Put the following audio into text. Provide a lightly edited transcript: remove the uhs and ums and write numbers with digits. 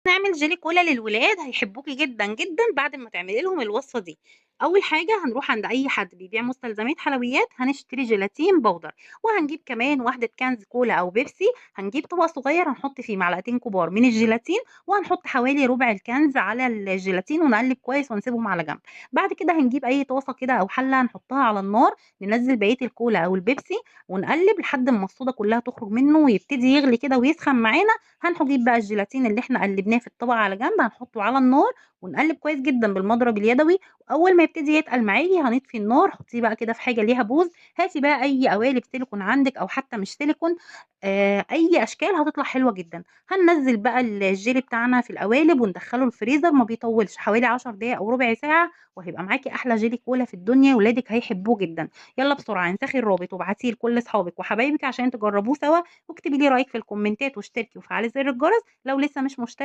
نعمل جيلي كولا للولاد هيحبوكِ جدًا، جدًا بعد ما تعملي لهم الوصفة دي. أول حاجة هنروح عند أي حد بيبيع مستلزمات حلويات، هنشتري جيلاتين بودر، وهنجيب كمان واحدة كنز كولا أو بيبسي، هنجيب طبق صغير هنحط فيه معلقتين كبار من الجيلاتين، وهنحط حوالي ربع الكنز على الجيلاتين ونقلب كويس ونسيبهم على جنب. بعد كده هنجيب أي طاسة كده أو حلة نحطها على النار، ننزّل بقية الكولا أو البيبسي ونقلب لحد ما الصودا كلها تخرج منه ويبتدي يغلي كده ويسخن معانا. هنجيب بقى الجيلاتين اللي إحنا قلّبناه في الطبق على جنب، هنحطه على النار ونقلّب كويس جدًا بالمضرب اليدوي، وأول ما يبتدي يتقل معاكِ هنطفي النار، حطيه بقى كده في حاجة ليها بوز، هاتي بقى أي قوالب سيليكون عندِك أو حتى مش سيليكون، أي أشكال هتطلع حلوة جدًا. هننزّل بقى الجيلي بتاعنا في القوالب وندخّله الفريزر ما بيطوّلش، حوالي 10 دقايق أو ربع ساعة وهيبقى معاكِ أحلى جيلي كولا في الدنيا، ولادِك هيحبوه جدًا. يالّا بسرعة انسخي الرابط وابعتيه لكل أصحابِك وحبايبِك عشان تجربوه سوا، واكتبي لي رأيِك في الكومنتات واشتركي وفعّلي زر الجرس لو لسه مش مشتركة